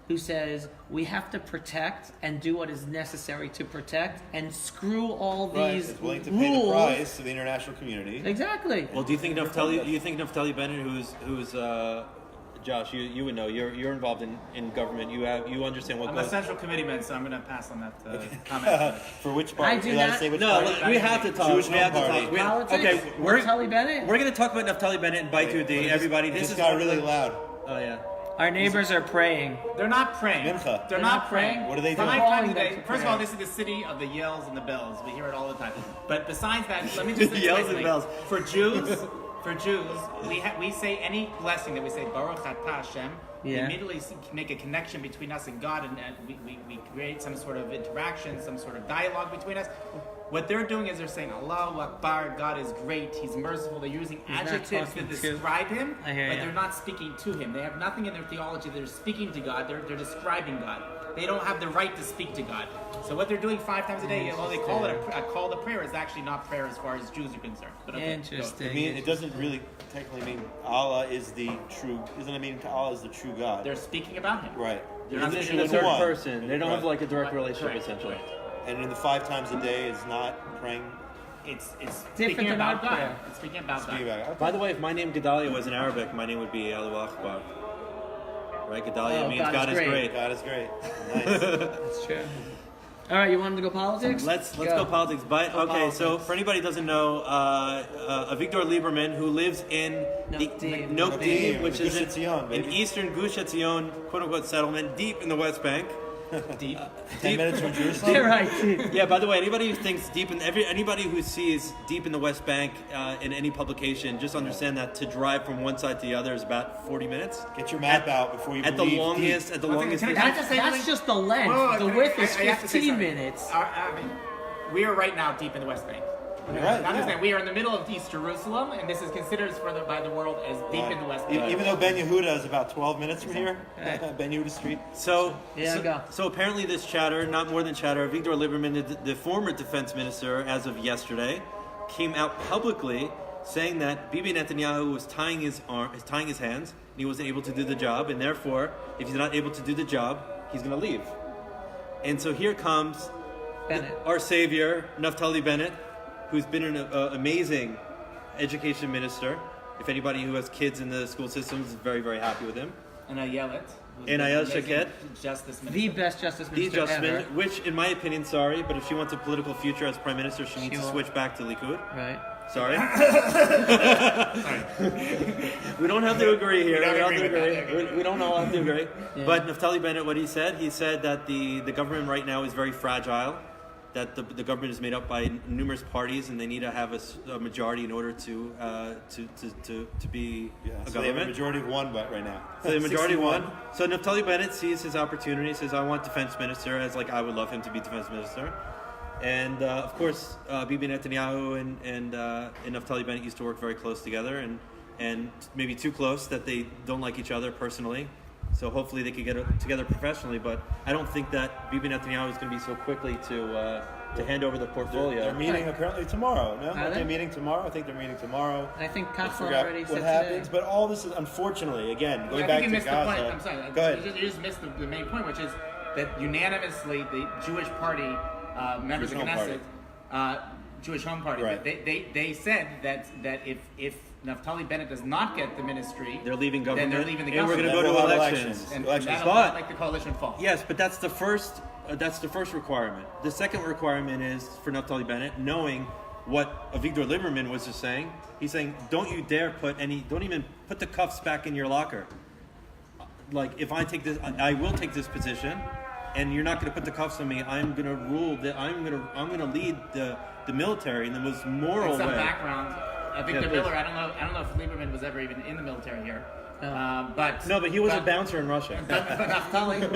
who says we have to protect and do what is necessary to protect and screw all these It's willing to rules. pay the price to the international community. Exactly. Well, do you think Naftali Bennett, who's Josh, you would know. You're involved in government. You understand what I'm goes. a central committeeman, so I'm going to pass on that comment. For which part? I do You allowed not- to say which No, part? we have to talk. Jewish We have to Party. talk. Politics? Okay, we're Naftali Bennett? We're going to talk about Naftali Bennett and bite to a D. But Everybody, this this is got one of really the- loud. Oh yeah. Our neighbors are praying. They're not praying. Mincha. They're not praying. What are they doing? 5 Calling times a them day. to First of prayer. all, this is the city of the yells and the bells. We hear it all the time. But besides that, let me just say Yells and quickly, bells. For Jews, we say any blessing that we say Baruch Atah Hashem. We Yeah. immediately make a connection between us and God, and we create some sort of interaction, some sort of dialogue between us. What they're doing is they're saying Allahu Akbar, God is great, He's merciful. They're using He's not adjectives to talking to- describe Him, I hear but ya. they're not speaking to Him. They have nothing in their theology. They're speaking to God. They're describing God. They don't have the right to speak to God. So what they're doing 5 times a day, although they call it a call to prayer, is actually not prayer as far as Jews are concerned. But okay, Interesting. I mean, it doesn't really technically mean Allah is the true. Doesn't it mean Allah is the true God? they're speaking about Him. Right. They're not In the speaking In a true third one. person. They don't have Right. like a direct relationship Correct. essentially. And in the 5 times a day, it's not praying. It's Different speaking than about our God. prayer. It's speaking about Speaking God. about- By the way, if my name Gedaliah was in Arabic, my name would be Allahu Akbar. Right? Gedaliah Oh, means God is God is great. great. God is great. Nice. That's true. All right, you want to go politics? Let's go politics. But okay, so politics. for anybody who doesn't know, Avigdor Lieberman, who lives in Nokdim. Nokdim, which Gush is Etzion, an baby. eastern Gush Etzion, quote unquote settlement, deep in the West Bank. Deep. 10 minutes from Jerusalem. You're right. Yeah. By the way, anybody who thinks anybody who sees deep in the West Bank in any publication, just understand that to drive from one side to the other is about 40 minutes. Get your map out before you At the leave. longest, Can I just say That's something? just the length. Whoa, The width is I have to say 15 something. minutes. I mean, we are right now deep in the West Bank. You're right, Now yeah. understand, we are in the middle of East Jerusalem, and this is considered by the world as deep in the West Bank. Even though Ben Yehuda is about 12 minutes from here, Ben Yehuda Street. So, Yeah, go. so apparently this chatter, not more than chatter, Avigdor Lieberman, the former defense minister as of yesterday, came out publicly saying that Bibi Netanyahu was tying his hands, and he wasn't able to do the job, and therefore, if he's not able to do the job, he's going to leave. And so here comes Bennett. our savior, Naftali Bennett, who's been an amazing education minister. If anybody who has kids in the school systems is very, very happy with him. And Ayelet. And Ayelet Shaked. Justice The Minister. best justice The minister ever. adjustment, which in my opinion, sorry, but if she wants a political future as prime minister, she needs to will. switch back to Likud. Right. Sorry. We don't have to agree here. don't We don't agree have to with that. agree. We don't all have to agree. Yeah. But Naftali Bennett, what he said that the government right now is very fragile, that the government is made up by numerous parties, and they need to have a majority in order to be Yeah, a so they have a government. majority of one but right now. So the majority 61. won. So Naftali Bennett sees his opportunity, says, I want defense minister, as like I would love him to be defense minister. And of course, Bibi Netanyahu and Naftali Bennett used to work very close together, and maybe too close that they don't like each other personally. So hopefully they could get together professionally, but I don't think that Bibi Netanyahu is going to be so quickly to to hand over the portfolio. They're meeting apparently tomorrow. No, Are aren't they? they meeting tomorrow? I think they're meeting tomorrow. And I think I Kaplan forgot already what said happens, today. but all this is unfortunately again going I back think you to missed Gaza. the point. I'm sorry. Go ahead. You just missed the main point, which is that unanimously the Jewish party members Jewish of Home Knesset, Jewish Home Party, Right. they said that if Naftali Bennett does not get the ministry, They're leaving then government, they're leaving the and we're government. going to Then go to we'll have elections. and Elections. that'll But- make the coalition fall. Yes, but that's the first. That's the first requirement. The second requirement is for Naftali Bennett, knowing what Avigdor Lieberman was just saying. He's saying, don't you dare don't even put the cuffs back in your locker. Like, if I take this, I will take this position, and you're not going to put the cuffs on me. I'm going to rule that. I'm going to lead the military in the most moral Some way. background. Victor please. Miller. I don't know if Lieberman was ever even in the military here, but No, but he was a bouncer in Russia. but Naftali.